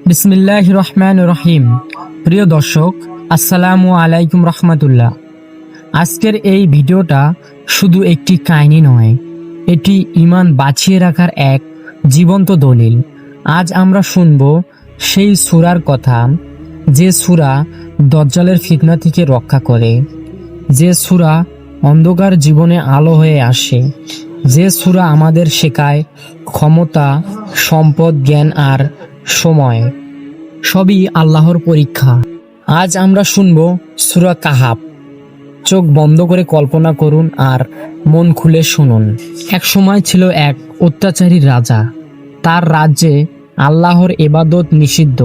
বিসমিল্লাহির রহমানির রহিম। প্রিয় দর্শক, আসসালামু আলাইকুম রহমতুল্লাহ। আজকের এই ভিডিওটা শুধু একটি কাহিনী নয়, এটি ঈমান বাঁচিয়ে রাখার এক জীবন্ত দলিল। আজ আমরা শুনব সেই সূরার কথা, যে সূরা দাজ্জালের ফিতনা থেকে রক্ষা করে, যে সূরা অন্ধকার জীবনে আলো হয়ে আসে, যে সূরা আমাদের শেখায় ক্ষমতা, সম্পদ, জ্ঞান আর সময় সবই আল্লাহর পরীক্ষা। আজ আমরা শুনব সূরা কাহাফ। চোখ বন্ধ করে কল্পনা করুন আর মন খুলে শুনুন। এক সময় ছিল এক অত্যাচারী রাজা। তার রাজ্যে আল্লাহর ইবাদত নিষিদ্ধ।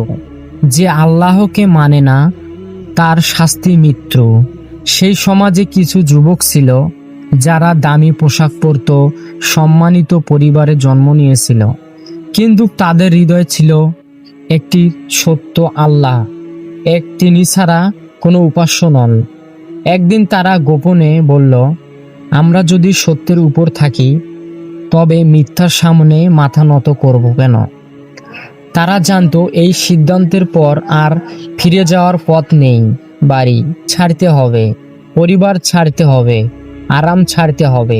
যে আল্লাহকে মানে না তার শাস্তি মৃত্যু। সেই সমাজে কিছু যুবক ছিল যারা দামি পোশাক পরত, সম্মানিত পরিবারে জন্ম নিয়েছিল, কিন্তু তাদের হৃদয় ছিল একটি সত্য আল্লাহ, তিনি ছাড়া কোনো উপাস্য নন। একদিন তারা গোপনে বলল, আমরা যদি সত্যের উপর থাকি তবে মিথ্যার সামনে মাথা নত করব কেন? তারা জানতো এই সিদ্ধান্তের পর আর ফিরে যাওয়ার পথ নেই। বাড়ি ছাড়তে হবে, পরিবার ছাড়তে হবে, আরাম ছাড়তে হবে।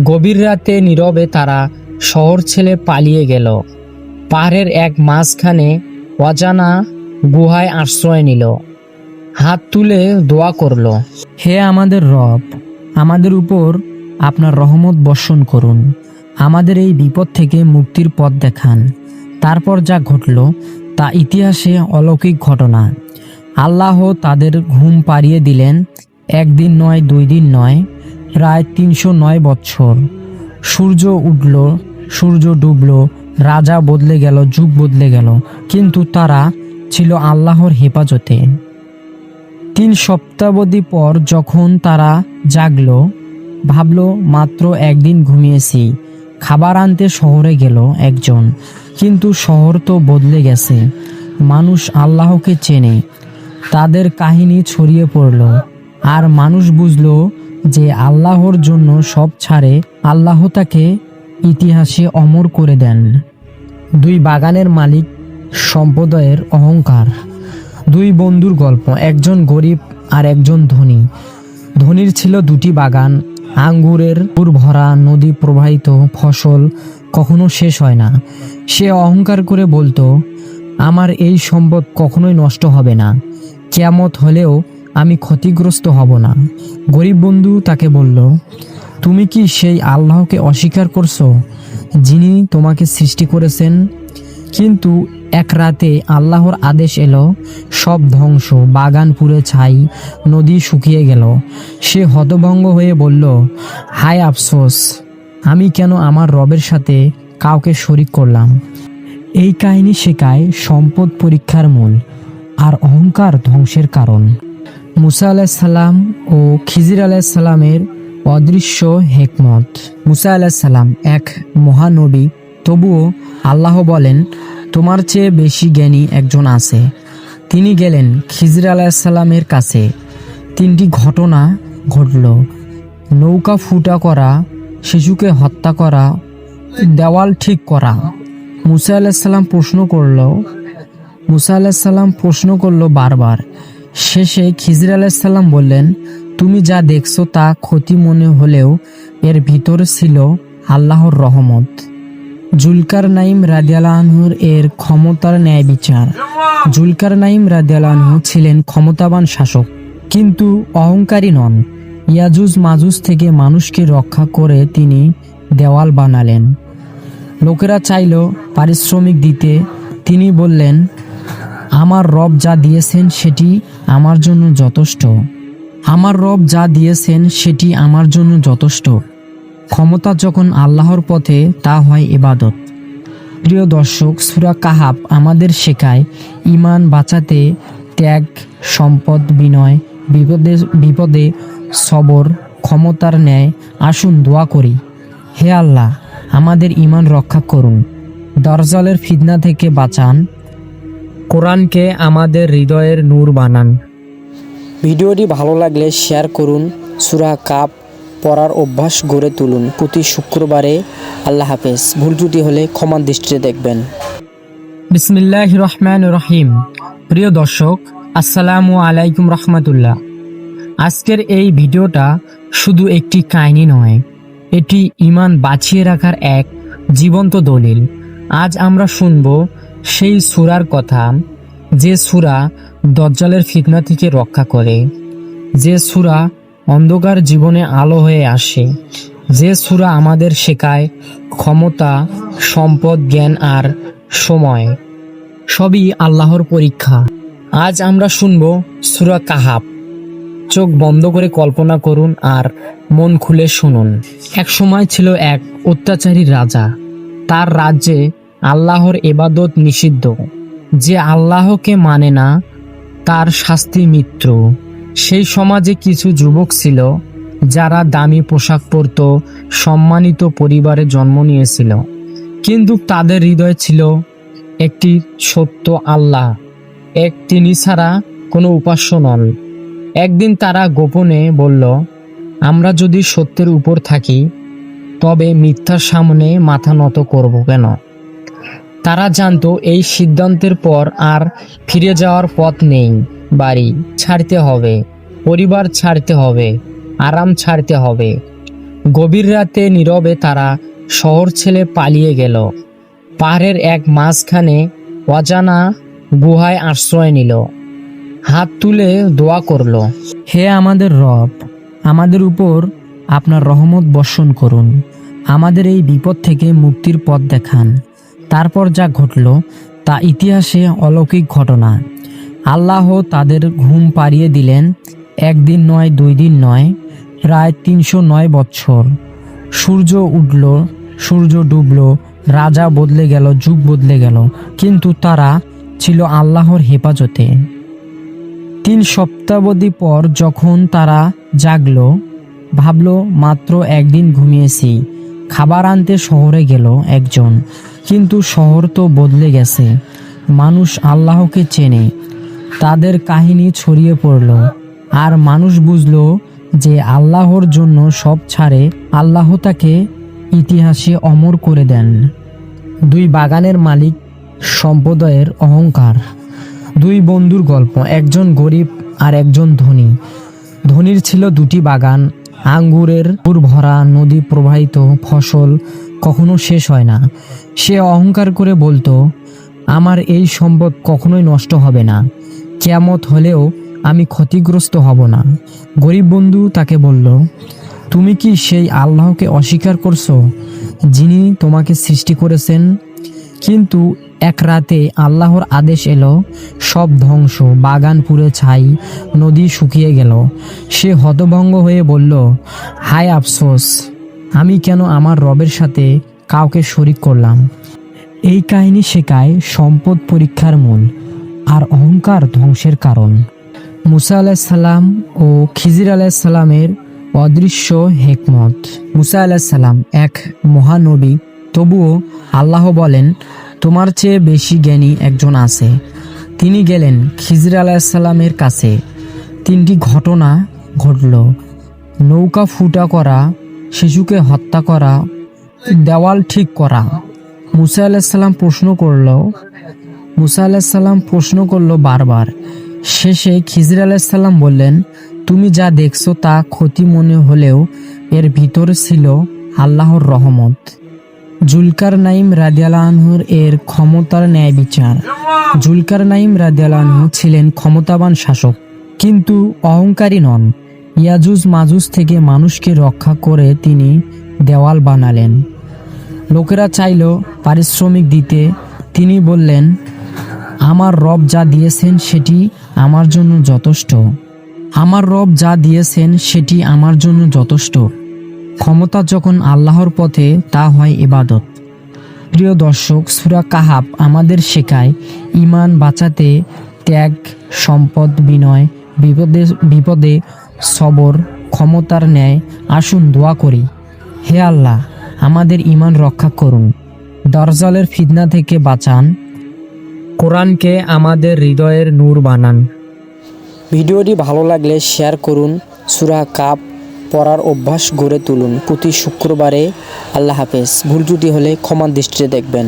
গভীর রাতে নীরবে তারা শহর ছেড়ে পালিয়ে গেল। পাহাড়ের এক মাঝখানে অজানা গুহায় আশ্রয় নিল। হাত তুলে দোয়া করল, হে আমাদের রব, আমাদের উপর আপনার রহমত বর্ষণ করুন, আমাদের এই বিপদ থেকে মুক্তির পথ দেখান। তারপর যা ঘটল তা ইতিহাসে অলৌকিক ঘটনা। আল্লাহ তাদের ঘুম পাড়িয়ে দিলেন। একদিন নয়, 2 দিন নয়, প্রায় 309 বছর। সূর্য উঠল, সূর্য ডুবল, রাজা বদলে গেল, যুগ বদলে গেল, কিন্তু তারা ছিল আল্লাহর হেফাজতে। 3 সপ্তাহাবধি পর যখন তারা জাগল, ভাবল মাত্র একদিন ঘুমিয়েছি। খাবার আনতে শহরে গেল একজন, কিন্তু শহর তো বদলে গেছে। মানুষ আল্লাহকে চেনে। তাদের কাহিনী ছড়িয়ে পড়ল, আর মানুষ বুঝল যে আল্লাহর জন্য সব ছাড়ে, আল্লাহ তাকে ইতিহাসে অমর করে দেন। 2 বাগানের মালিক সম্প্রদায়ের অহংকার। 2 বন্ধুর গল্প, একজন গরিব আর একজন ধনী। ধনীর ছিল 2টি বাগান, আঙ্গুরের ভরা, নদী প্রবাহিত, ফসল কখনো শেষ হয় না। সে অহংকার করে বলতো, আমার এই সম্পদ কখনোই নষ্ট হবে না, কিয়ামত হলেও আমি ক্ষতিগ্রস্ত হব না। গরিব বন্ধু তাকে বলল, তুমি কি সেই আল্লাহকে অস্বীকার করছো যিনি তোমাকে সৃষ্টি করেছেন? কিন্তু এক রাতে আল্লাহর আদেশ এলো, সব ধ্বংস, বাগান পুড়ে ছাই, নদী শুকিয়ে গেল। সে হতভম্ব হয়ে বলল, হায় আফসোস, আমি কেন আমার রবের সাথে কাউকে শরিক করলাম? এই কাহিনী শেখায় সম্পদ পরীক্ষার মূল, আর অহংকার ধ্বংসের কারণ। মুসা আলাইসাল্লাম ও খিজির আলাইসাল্লামের অদৃশ্য হেকমত। মুসা আলাইসাল্লাম এক মহানবী, তবুও আল্লাহ বলেন, তোমার চেয়ে বেশি জ্ঞানী একজন আছে। তিনি গেলেন খিজির আলাইসাল্লামের কাছে। 3টি ঘটনা ঘটল: নৌকা ফুটা করা, শিশুকে হত্যা করা, দেওয়াল ঠিক করা। মুসা আলাইসাল্লাম প্রশ্ন করল বারবার। শেষে খিজির আলাইসাল্লাম বললেন, তুমি যা দেখছো তা ক্ষতি মনে হলেও এর ভিতর ছিল আল্লাহর রহমত। জুলকারনাইন রাদিয়াল্লাহু আনহুর এর ক্ষমতার ন্যায় বিচার। জুলকারনাইন রাদিয়াল্লাহু আনহু ছিলেন ক্ষমতাবান শাসক, কিন্তু অহংকারী নন। ইয়াজুজ মাজুজ থেকে মানুষকে রক্ষা করে তিনি দেওয়াল বানালেন। লোকেরা চাইল পারিশ্রমিক দিতে, তিনি বললেন, আমার রব যা দিয়েছেন সেটি আমার জন্য যথেষ্ট। আমার রব যা দিয়েছেন সেটি আমার জন্য যথেষ্ট। ক্ষমতা যখন আল্লাহর পথে, তা হয় ইবাদত। প্রিয় দর্শক, সূরা কাহাফ আমাদের শেখায় ঈমান বাঁচাতে ত্যাগ, সম্পদ বিনয়, বিপদে সবর, ক্ষমতার ন্যায়। আসুন দোয়া করি, হে আল্লাহ, আমাদের ঈমান রক্ষা করুন, দাজ্জালের ফিতনা থেকে বাঁচান, কোরআনকে আমাদের হৃদয়ের নূর বানান। ভিডিওটি ভালো লাগলে শেয়ার করুন। সূরা কাহাফ পড়ার অভ্যাস গড়ে তুলুন প্রতি শুক্রবারে। আল্লাহ হাফেজ। ভুল ত্রুটি হলে ক্ষমার দৃষ্টিতে দেখবেন। বিসমিল্লাহির রহমানির রহিম। প্রিয় দর্শক, আসসালামু আলাইকুম রহমতুল্লাহ। আজকের এই ভিডিওটা শুধু একটি কাহিনী নয়, এটি ঈমান বাঁচিয়ে রাখার এক জীবন্ত দলিল। আজ আমরা শুনব সেই সূরার কথা, যে সূরা দাজ্জালের ফিতনা থেকে রক্ষা করে, যে সূরা অন্ধকার জীবনে আলো হয়ে আসে, যে সূরা আমাদের শেখায় ক্ষমতা, সম্পদ, জ্ঞান আর সময় সবই আল্লাহর পরীক্ষা। আজ আমরা শুনব সূরা কাহাফ। চোখ বন্ধ করে কল্পনা করুন আর মন খুলে শুনুন। এক সময় ছিল এক অত্যাচারী রাজা। তার রাজ্যে আল্লাহর ইবাদত নিষিদ্ধ। যে আল্লাহকে মানে না তার শাস্তি মৃত্যু। সেই সমাজে কিছু যুবক ছিল যারা দামি পোশাক পরত, সম্মানিত পরিবারে জন্ম নিয়েছিল, কিন্তু তাদের হৃদয় ছিল একটি সত্য আল্লাহ, তিনি ছাড়া কোনো উপাস্য নন। একদিন তারা গোপনে বলল, আমরা যদি সত্যের উপর থাকি তবে মিথ্যার সামনে মাথা নত করব কেন? তারা জানতো এই সিদ্ধান্তের পর আর ফিরে যাওয়ার পথ নেই। বাড়ি ছাড়তে হবে, পরিবার ছাড়তে হবে, আরাম ছাড়তে হবে। গভীর রাতে নীরবে তারা শহর ছেড়ে পালিয়ে গেল। পাহাড়ের এক মাঝখানে অজানা গুহায় আশ্রয় নিল। হাত তুলে দোয়া করল, হে আমাদের রব, আমাদের উপর আপনার রহমত বর্ষণ করুন, আমাদের এই বিপদ থেকে মুক্তির পথ দেখান। তারপর যা ঘটল তা ইতিহাসে অলৌকিক ঘটনা। আল্লাহ তাদের ঘুম পাড়িয়ে দিলেন। একদিন নয়, 2 দিন নয়, প্রায় 309 বছর। সূর্য উঠল, সূর্য ডুবল, রাজা বদলে গেল, যুগ বদলে গেল, কিন্তু তারা ছিল আল্লাহর হেফাজতে। 3 সপ্তাহাবধি পর যখন তারা জাগল, ভাবল মাত্র একদিন ঘুমিয়েছি। খাবার আনতে শহরে গেল একজন, কিন্তু শহর তো বদলে গেছে। মানুষ আল্লাহকে চেনে। তাদের কাহিনী ছড়িয়ে পড়ল, আর মানুষ বুঝল যে আল্লাহর জন্য সব ছাড়ে, আল্লাহ তাকে ইতিহাসে অমর করে দেন। 2 বাগানের মালিক সম্প্রদায়ের অহংকার। 2 বন্ধুর গল্প, একজন গরিব আর একজন ধনী। ধনীর ছিল 2টি বাগান, আঙ্গুরের ভরা, নদী প্রবাহিত, ফসল কখনো শেষ হয় না। সে অহংকার করে বলতো, আমার এই সম্পদ কখনোই নষ্ট হবে না, কিয়ামত হলেও আমি ক্ষতিগ্রস্ত হব না। গরিব বন্ধু তাকে বলল, তুমি কি সেই আল্লাহকে অস্বীকার করছো যিনি তোমাকে সৃষ্টি করেছেন? কিন্তু এক রাতে আল্লাহর আদেশ এলো, সব ধ্বংস, বাগান পুড়ে ছাই, নদী শুকিয়ে গেল। সে হতভম্ব হয়ে বলল, হায় আফসোস, আমি কেন আমার রবের সাথে কাউকে শরিক করলাম? এই কাহিনী শেখায় সম্পদ পরীক্ষার মূল, আর অহংকার ধ্বংসের কারণ। মুসা আলাইসাল্লাম ও খিজির আলাইসাল্লামের অদৃশ্য হেকমত। মুসা আলাইসাল্লাম এক মহানবী, তবুও আল্লাহ বলেন, তোমার চেয়ে বেশি জ্ঞানী একজন আছে। তিনি গেলেন খিজির আলাইসাল্লামের কাছে। 3টি ঘটনা ঘটল: নৌকা ফুটা করা, শিশুকে হত্যা করা, দেওয়াল ঠিক করা। মুসা আলাইসাল্লাম প্রশ্ন করলো বারবার। শেষে খিজির আলাইসাল্লাম বললেন, তুমি যা দেখছো তা ক্ষতি মনে হলেও এর ভিতর ছিল আল্লাহর রহমত। জুলকারনাইন রাদিয়াল্লাহু আনহুর এর ক্ষমতার ন্যায় বিচার। জুলকারনাইন রাদিয়াল্লাহু আনহু ছিলেন ক্ষমতাবান শাসক, কিন্তু অহংকারী নন। ইয়াজুজ মাজুজ থেকে মানুষকে রক্ষা করে তিনি দেওয়াল বানালেন। লোকেরা চাইল পারিশ্রমিক দিতে, তিনি বললেন, আমার রব যা দিয়েছেন সেটি আমার জন্য যথেষ্ট। আমার রব যা দিয়েছেন সেটি আমার জন্য যথেষ্ট। ক্ষমতা যখন আল্লাহর পথে, তা হয় ইবাদত। প্রিয় দর্শক, সূরা কাহাফ আমাদের শেখায় ঈমান বাঁচাতে ত্যাগ, সম্পদ বিনয়, বিপদে সবর, ক্ষমতার ন্যায়। আসুন দোয়া করি, হে আল্লাহ, আমাদের ঈমান রক্ষা করুন, দাজ্জালের ফিতনা থেকে বাঁচান, কোরআনকে আমাদের হৃদয়ের নূর বানান। ভিডিওটি ভালো লাগলে শেয়ার করুন। সূরা কাহাফ পড়ার অভ্যাস গড়ে তুলুন প্রতি শুক্রবারে। আল্লাহ হাফেজ। ভুল ত্রুটি হলে ক্ষমার দৃষ্টিতে দেখবেন।